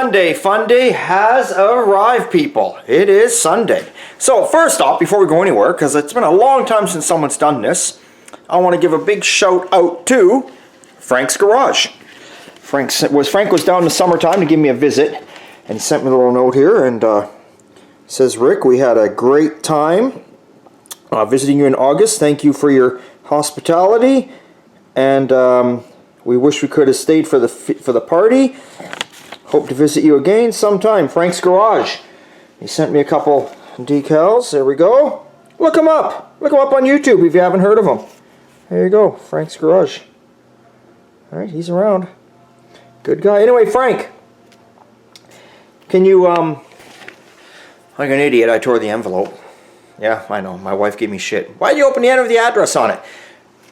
Sunday fun day has arrived, people. It is Sunday. So first off, before we go anywhere, because it's been a long time since someone's done this, I want to give a big shout out to Frank's Garage. Frank was down in the summertime to give me a visit, and he sent me a little note here, and says, Rick, we had a great time visiting you in August. Thank you for your hospitality, and we wish we could have stayed for the party. Hope to visit you again sometime. Frank's Garage. He sent me a couple decals. There we go. Look him up. Look him up on YouTube if you haven't heard of him. There you go. Frank's Garage. Alright, he's around. Good guy. Anyway, Frank, can you, like an idiot, I tore the envelope. Yeah, I know. My wife gave me shit. Why'd you open the end with the address on it?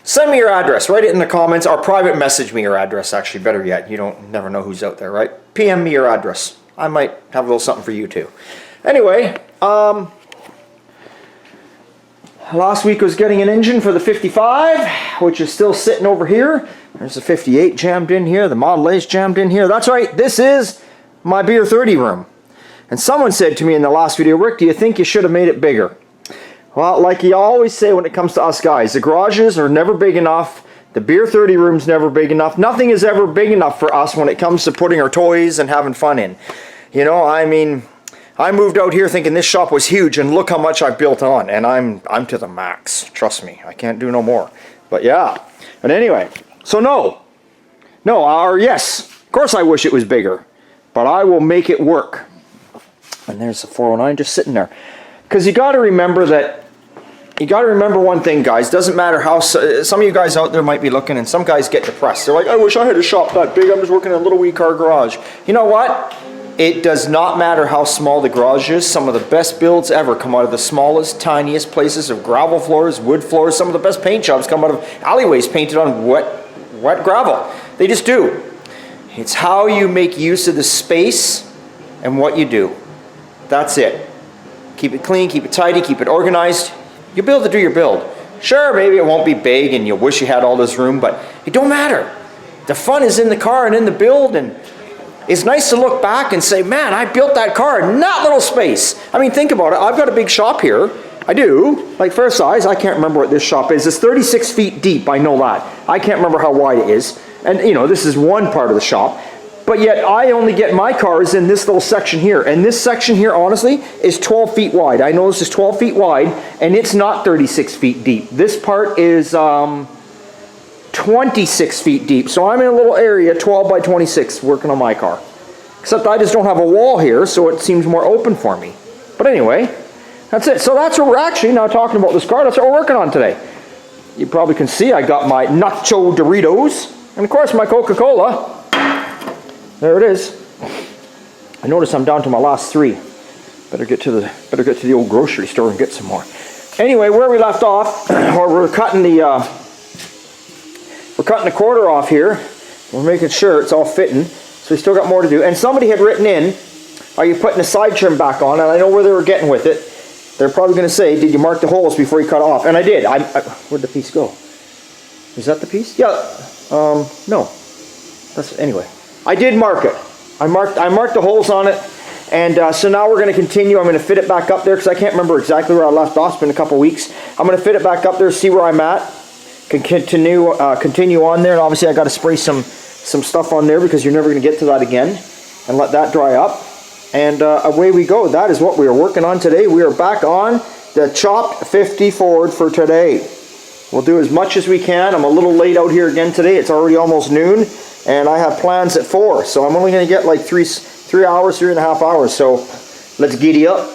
Send me your address. Write it in the comments, or private message me your address, actually. Better yet. You never know who's out there, right? PM me your address. I might have a little something for you, too. Anyway, last week was getting an engine for the 55, which is still sitting over here. There's the 58 jammed in here. The Model A's jammed in here. That's right. This is my Beer 30 room. And someone said to me in the last video, Rick, do you think you should have made it bigger? Well, like you always say when it comes to us guys, the garages are never big enough. The Beer 30 room's never big enough. Nothing is ever big enough for us when it comes to putting our toys and having fun in. You know, I mean, I moved out here thinking this shop was huge, and look how much I've built on. And I'm to the max. Trust me, I can't do no more. But yeah. But anyway, so no, or yes, of course I wish it was bigger, but I will make it work. And there's the 409 just sitting there. Because you got to remember one thing, guys. Doesn't matter how, some of you guys out there might be looking, and some guys get depressed. They're like, I wish I had a shop that big. I'm just working in a little wee car garage. You know what? It does not matter how small the garage is. Some of the best builds ever come out of the smallest, tiniest places of gravel floors, wood floors. Some of the best paint jobs come out of alleyways painted on wet gravel. They just do. It's how you make use of the space and what you do. That's it. Keep it clean, keep it tidy, keep it organized. You'll be able to do your build. Sure, maybe it won't be big and you'll wish you had all this room, but it don't matter. The fun is in the car and in the build, and it's nice to look back and say, man, I built that car in that little space. I mean, think about it. I've got a big shop here. I do. Like fair size, I can't remember what this shop is. It's 36 feet deep, I know that. I can't remember how wide it is. And you know, this is one part of the shop. But yet I only get my cars in this little section here. And this section here, honestly, is 12 feet wide. I know this is 12 feet wide, and it's not 36 feet deep. This part is 26 feet deep. So I'm in a little area, 12 by 26, working on my car. Except I just don't have a wall here, so it seems more open for me. But anyway, that's it. So that's what we're actually now talking about this car. That's what we're working on today. You probably can see I got my Nacho Doritos, and of course my Coca-Cola. There it is. I notice I'm down to my last 3. Better get to the old grocery store and get some more. Anyway, where we left off, or we're cutting the quarter off here. We're making sure it's all fitting. So we still got more to do. And somebody had written in, are you putting the side trim back on? And I know where they were getting with it. They're probably going to say, did you mark the holes before you cut off? And I did. Where'd the piece go? Is that the piece? Yeah. No. Anyway. I did mark it. I marked the holes on it, and so now we're going to continue. I'm going to fit it back up there because I can't remember exactly where I left off. It's been a couple weeks. I'm going to fit it back up there, see where I'm at, continue on there, and obviously I got to spray some stuff on there because you're never going to get to that again, and let that dry up, and away we go. That is what we are working on today. We are back on the chopped 50 Ford for today. We'll do as much as we can. I'm a little late out here again today. It's already almost noon. And I have plans at 4, so I'm only going to get like 3 hours, 3.5 hours. So let's giddy up.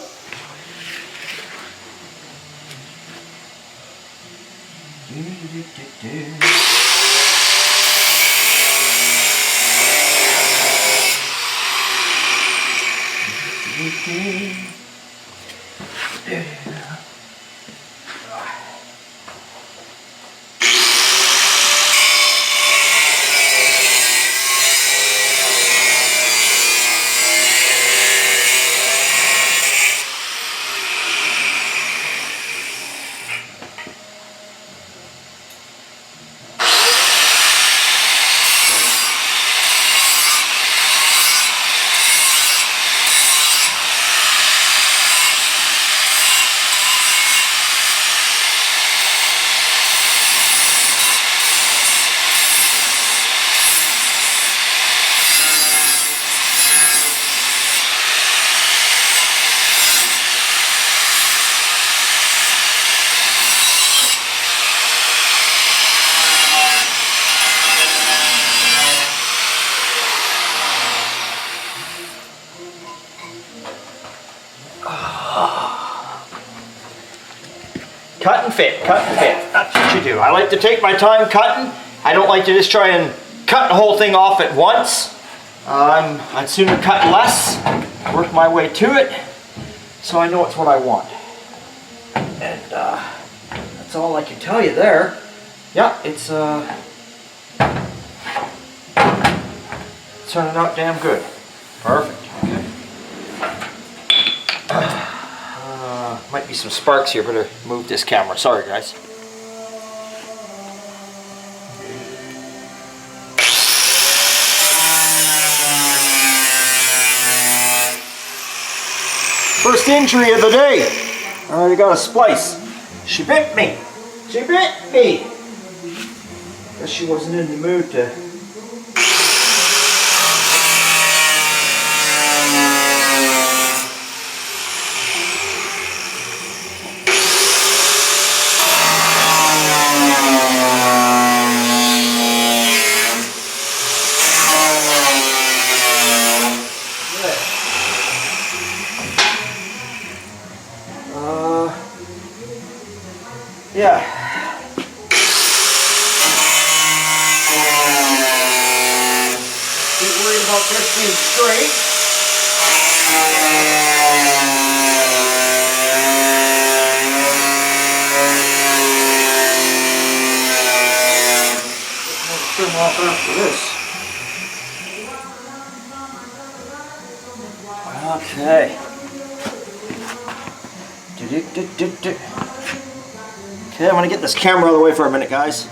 Cut and fit, cut and fit. That's what you do. I like to take my time cutting. I don't like to just try and cut the whole thing off at once. I'd sooner cut less, work my way to it, so I know it's what I want. And that's all I can tell you there. Yeah, it's turning out damn good. Perfect. Okay. Might be some sparks here. Better move this camera. Sorry, guys. First injury of the day. I already got a splice. She bit me. She bit me. Guess she wasn't in the mood to. Yeah. Ain't worried about this being straight. I'll trim off after this. Okay. Okay, I'm going to get this camera out of the way for a minute, guys.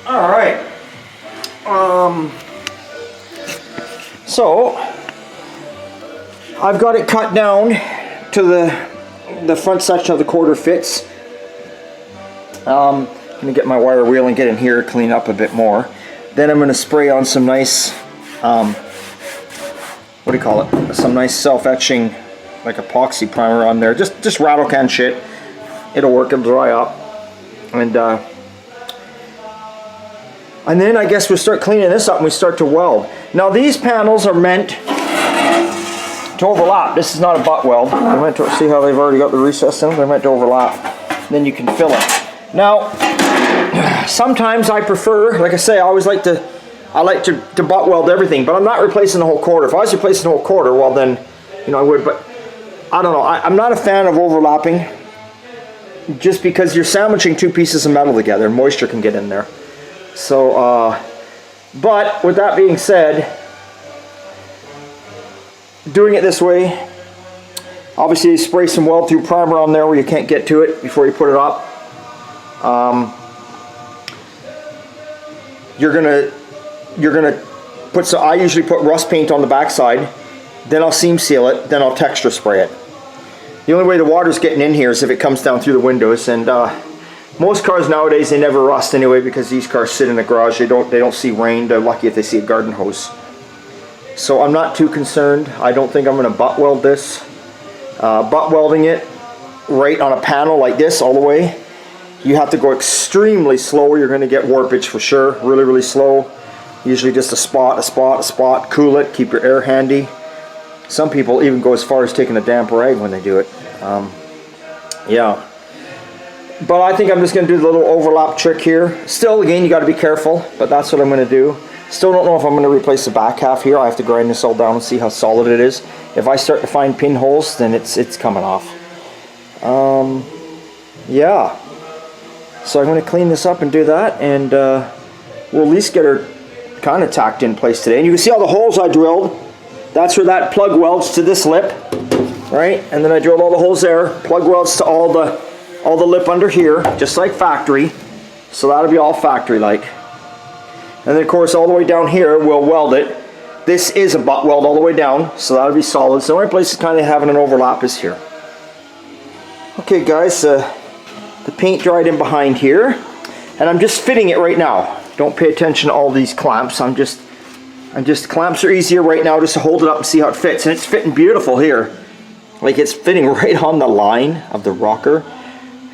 Alright, so I've got it cut down to the front section of the quarter fits. I'm going to get my wire wheel and get in here, clean up a bit more. Then I'm going to spray on some nice, what do you call it, some nice self-etching, like epoxy primer on there, just rattle can shit. It'll work, it'll dry up. And then I guess we'll start cleaning this up and we start to weld. Now these panels are meant to overlap. This is not a butt weld. They're meant to, see how they've already got the recess in them? They're meant to overlap. Then you can fill it. Now, sometimes I prefer, like I say, I like to butt weld everything, but I'm not replacing the whole quarter. If I was replacing the whole quarter, well then, you know, I would, but I don't know. I'm not a fan of overlapping just because you're sandwiching two pieces of metal together and moisture can get in there. So, but with that being said, doing it this way, obviously you spray some weld through primer on there where you can't get to it before you put it up. You're gonna put some, I usually put rust paint on the backside, then I'll seam seal it, then I'll texture spray it. The only way the water's getting in here is if it comes down through the windows, and most cars nowadays, they never rust anyway because these cars sit in the garage. They don't see rain. They're lucky if they see a garden hose. So I'm not too concerned. I don't think I'm going to butt weld this. Butt welding it right on a panel like this all the way, you have to go extremely slow. You're going to get warpage for sure. Really, really slow. Usually just a spot, cool it, keep your air handy. Some people even go as far as taking a damp rag when they do it. Yeah. But I think I'm just going to do the little overlap trick here. Still, again, you got to be careful, but that's what I'm going to do. Still don't know if I'm going to replace the back half here. I have to grind this all down and see how solid it is. If I start to find pinholes, then it's coming off. Yeah. So I'm going to clean this up and do that, and we'll at least get her kind of tacked in place today. And you can see all the holes I drilled. That's where that plug welds to this lip, right? And then I drilled all the holes there. Plug welds to all the lip under here, just like factory. So that'll be all factory like. And then of course all the way down here we'll weld it. This is a butt weld all the way down, so that'll be solid. So the only place is kind of having an overlap is here. Okay guys, the paint dried in behind here, and I'm just fitting it right now. Don't pay attention to all these clamps. I'm just clamps are easier right now just to hold it up and see how it fits, and it's fitting beautiful here. Like it's fitting right on the line of the rocker,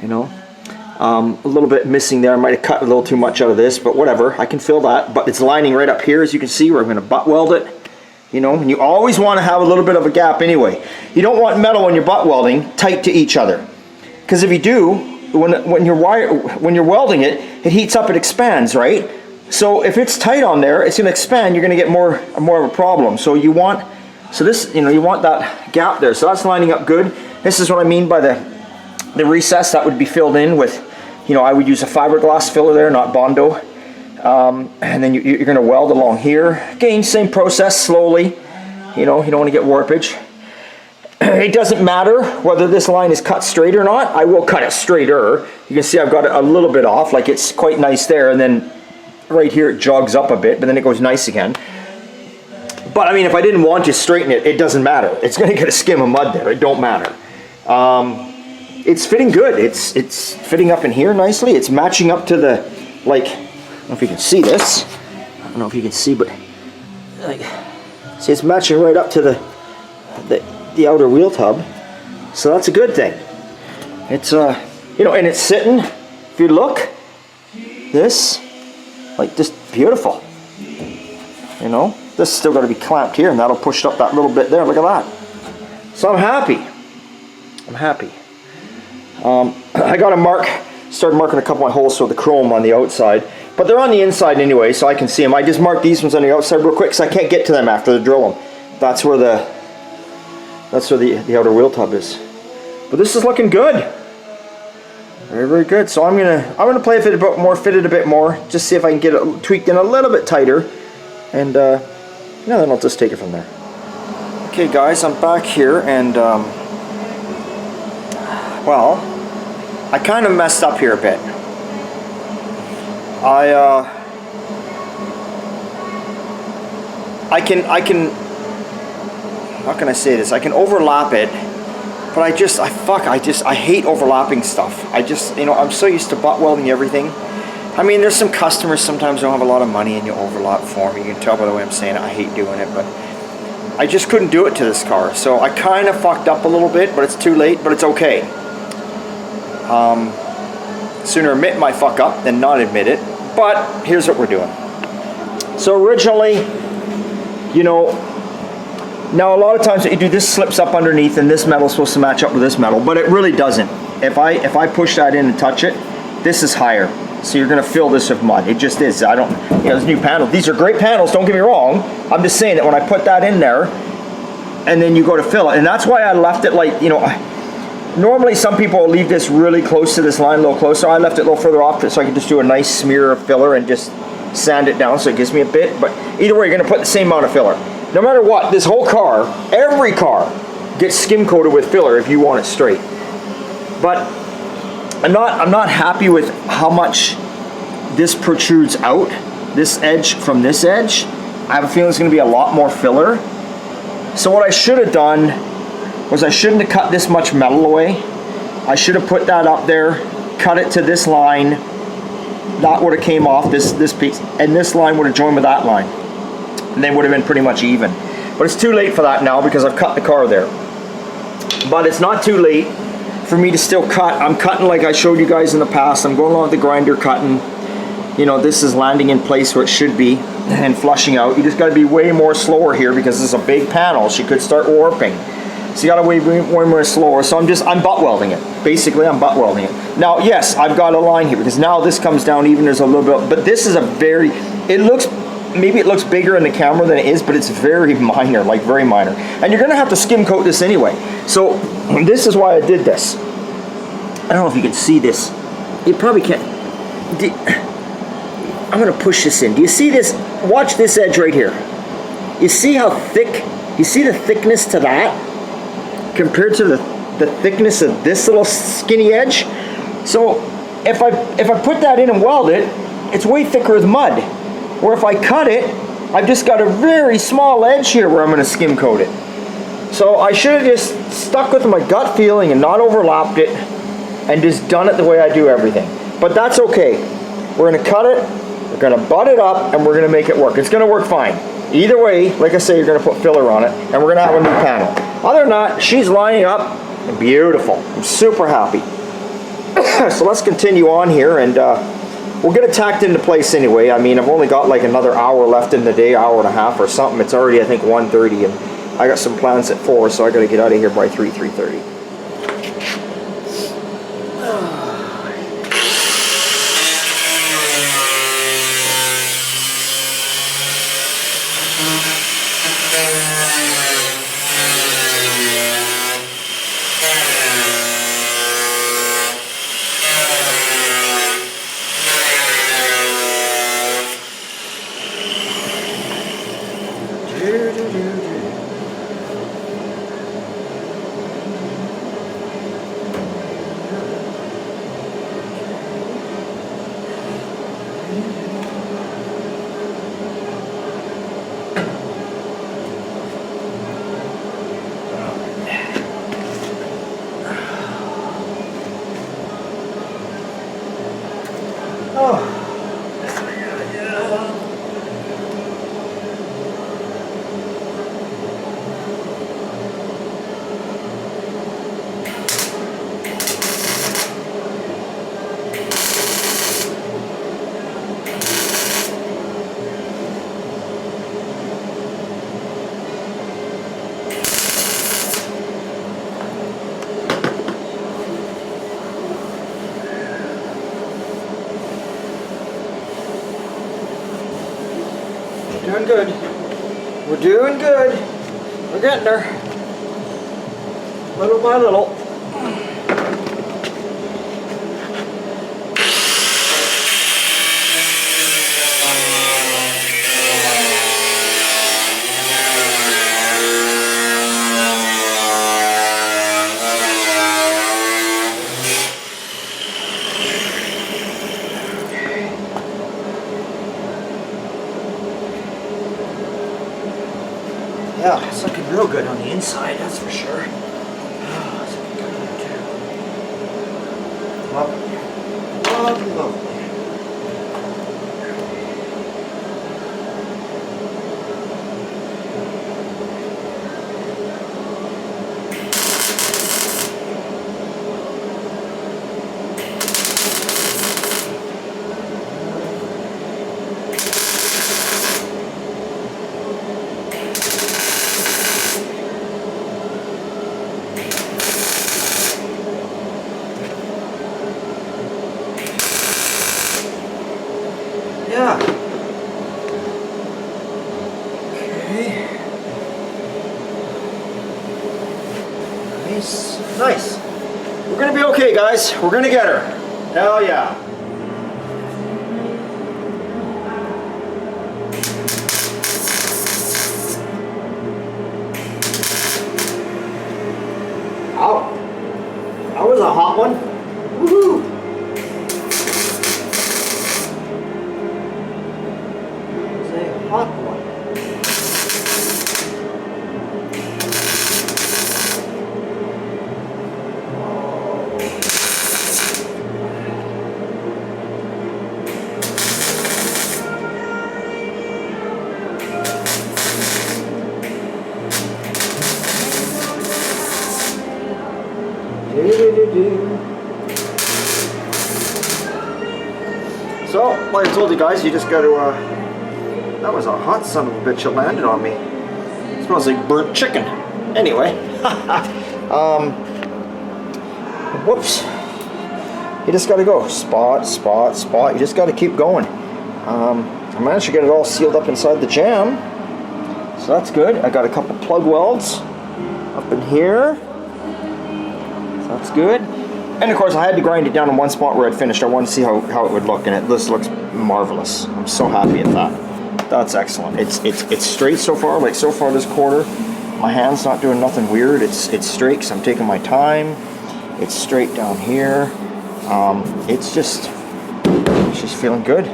you know. A little bit missing there. I might have cut a little too much out of this, but whatever, I can fill that. But it's lining right up here, as you can see, where I'm going to butt weld it. You know, and you always want to have a little bit of a gap anyway. You don't want metal when you're butt welding tight to each other, because if you do, when you're welding it, it heats up, it expands, right? So if it's tight on there, it's going to expand. You're going to get more of a problem. So you want, you want that gap there. So that's lining up good. This is what I mean by the recess that would be filled in with, I would use a fiberglass filler there, not Bondo. And then you're going to weld along here. Again, same process, slowly. You don't want to get warpage. It doesn't matter whether this line is cut straight or not. I will cut it straighter. You can see I've got it a little bit off, like it's quite nice there, and then right here it jogs up a bit, but then it goes nice again. But I mean, if I didn't want to straighten it, it doesn't matter. It's going to get a skim of mud there. It don't matter. It's fitting good. It's fitting up in here nicely. It's matching up to the, like, I don't know if you can see this. I don't know if you can see, but like, see, it's matching right up to the outer wheel tub. So that's a good thing. It's and it's sitting. If you look, this, like, just beautiful. This is still got to be clamped here, and that'll push up that little bit there. Look at that. So I'm happy. I got to started marking a couple of my holes for the chrome on the outside, but they're on the inside anyway, so I can see them. I just marked these ones on the outside real quick, because I can't get to them after they drill them. That's where the outer wheel tub is. But this is looking good. Very, very good. So I'm gonna play with it a bit more, fit it a bit more, just see if I can get it tweaked in a little bit tighter, and then I'll just take it from there. Okay, guys, I'm back here, and well, I kind of messed up here a bit. I can how can I say this? I can overlap it, but I hate overlapping stuff. I'm so used to butt welding everything. I mean, there's some customers sometimes don't have a lot of money and you overlap for me. You can tell by the way I'm saying it, I hate doing it, but I just couldn't do it to this car. So I kind of fucked up a little bit, but it's too late, but it's okay. Sooner admit my fuck up than not admit it, but here's what we're doing. So originally, now a lot of times what you do, this slips up underneath and this metal is supposed to match up with this metal, but it really doesn't. If I push that in and touch it, this is higher. So you're going to fill this with mud. It just is. There's new panels. These are great panels, don't get me wrong. I'm just saying that when I put that in there and then you go to fill it, and that's why I left it like, normally some people will leave this really close to this line, a little closer. I left it a little further off so I could just do a nice smear of filler and just sand it down so it gives me a bit. But either way, you're going to put the same amount of filler. No matter what, this whole car, every car gets skim coated with filler if you want it straight. But I'm not happy with how much this protrudes out, this edge from this edge. I have a feeling it's going to be a lot more filler. So what I should have done was I shouldn't have cut this much metal away. I should have put that up there, cut it to this line. That would have came off this piece, and this line would have joined with that line. And they would have been pretty much even. But it's too late for that now because I've cut the car there. But it's not too late for me to still cut. I'm cutting like I showed you guys in the past. I'm going along with the grinder cutting. This is landing in place where it should be. and flushing out. You just got to be way more slower here because this is a big panel. She could start warping. So you got to way more slower. So I'm butt welding it. Basically, I'm butt welding it. Now, yes, I've got a line here because now this comes down even. There's a little bit, but this is a very, maybe it looks bigger in the camera than it is, but it's very minor, like very minor. And you're going to have to skim coat this anyway. So this is why I did this. I don't know if you can see this. You probably can't. I'm going to push this in. Do you see this? Watch this edge right here. You see how thick? You see the thickness to that compared to the thickness of this little skinny edge? So if I put that in and weld it, it's way thicker with mud. Or if I cut it, I've just got a very small edge here where I'm going to skim coat it. So I should have just stuck with my gut feeling and not overlapped it and just done it the way I do everything. But that's okay. We're going to cut it, we're going to butt it up, and we're going to make it work. It's going to work fine. Either way, like I say, you're going to put filler on it, and we're going to have a new panel. Other than that, she's lining up beautiful. I'm super happy. So let's continue on here, and we'll get it tacked into place anyway. I mean, I've only got like another hour left in the day, hour and a half or something. It's already, I think, 1:30, and I got some plans at 4, so I got to get out of here by 3:30. Doing good. We're doing good. We're getting there. Little by little. Yeah, it's looking real good on the inside, that's for sure. Oh, it's looking good on too. Lovely. Lovely, lovely. Yeah. Okay. Nice. Nice. We're gonna be okay, guys. We're gonna get her. Hell yeah. Ow. That was a hot one. Woohoo. Hot one. So, like I told you guys, you just got to That was a hot son of a bitch that landed on me. It smells like burnt chicken. Anyway. Whoops. You just gotta go. Spot, spot, spot. You just gotta keep going. I managed to get it all sealed up inside the jam. So that's good. I got a couple plug welds up in here. So that's good. And of course I had to grind it down in one spot where I'd finished. I wanted to see how it would look, and this looks marvelous. I'm so happy at that. That's excellent. It's straight so far. Like so far this quarter, my hand's not doing nothing weird. It's straight because I'm taking my time. It's straight down here. It's just feeling good.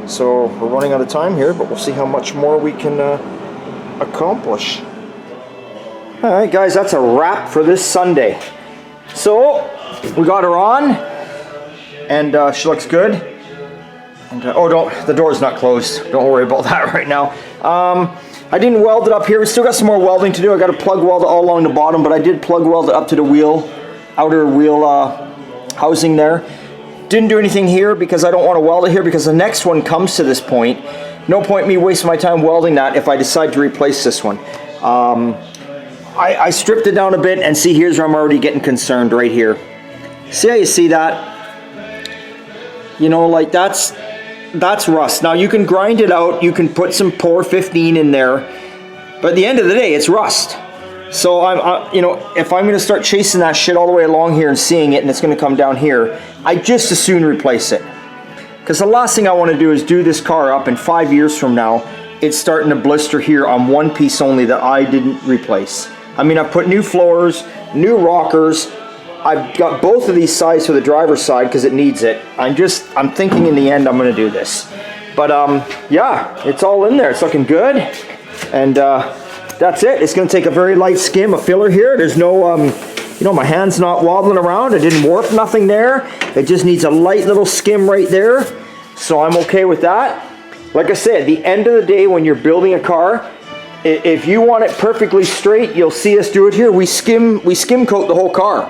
So we're running out of time here, but we'll see how much more we can accomplish. All right, guys, that's a wrap for this Sunday. So we got her on, and she looks good. And the door's not closed. Don't worry about that right now. I didn't weld it up here. We still got some more welding to do. I got to plug weld it all along the bottom, but I did plug weld it up to the outer wheel housing there. Didn't do anything here because I don't want to weld it here, because the next one comes to this point. No point me wasting my time welding that if I decide to replace this one. I stripped it down a bit, and see, here's where I'm already getting concerned right here. See how you see that? You know, like that's rust. Now you can grind it out, you can put some Por 15 in there, but at the end of the day, it's rust. So you know, if I'm going to start chasing that shit all the way along here and seeing it, and it's going to come down here, I just as soon replace it. Because the last thing I want to do is do this car up, and 5 years from now, it's starting to blister here on one piece only that I didn't replace. I mean, I've put new floors, new rockers. I've got both of these sides for the driver's side because it needs it. I'm thinking in the end I'm going to do this. But yeah, it's all in there. It's looking good. And that's it. It's going to take a very light skim, a filler here. There's no, you know, my hand's not wobbling around. I didn't warp nothing there. It just needs a light little skim right there. So I'm okay with that. Like I said, at the end of the day, when you're building a car, if you want it perfectly straight, you'll see us do it here. We skim coat the whole car.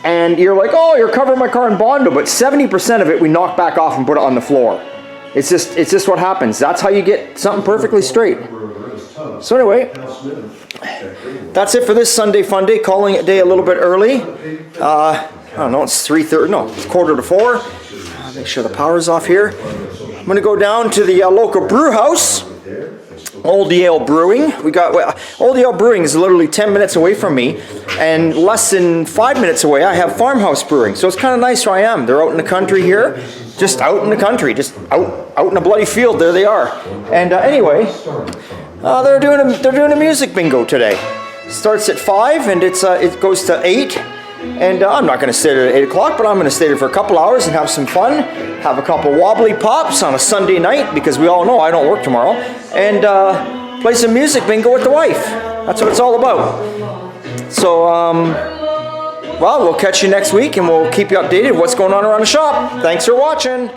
And you're like, oh, you're covering my car in Bondo, but 70% of it we knock back off and put it on the floor. It's just what happens. That's how you get something perfectly straight. So anyway, that's it for this Sunday Fun Day. Calling it day a little bit early. I don't know, it's 3:30. No, it's 3:45. Make sure the power's off here. I'm going to go down to the local brew house. Old Yale Brewing. Old Yale Brewing is literally 10 minutes away from me, and less than 5 minutes away I have Farmhouse Brewing. So it's kind of nice where I am. They're out in the country here, just out in the country, just out in a bloody field. There they are. And anyway, they're doing a music bingo today. Starts at 5 and it goes to 8. And I'm not going to stay there at 8 o'clock, but I'm going to stay there for a couple hours and have some fun. Have a couple wobbly pops on a Sunday night, because we all know I don't work tomorrow. And play some music bingo with the wife. That's what it's all about. So, well, we'll catch you next week, and we'll keep you updated what's going on around the shop. Thanks for watching.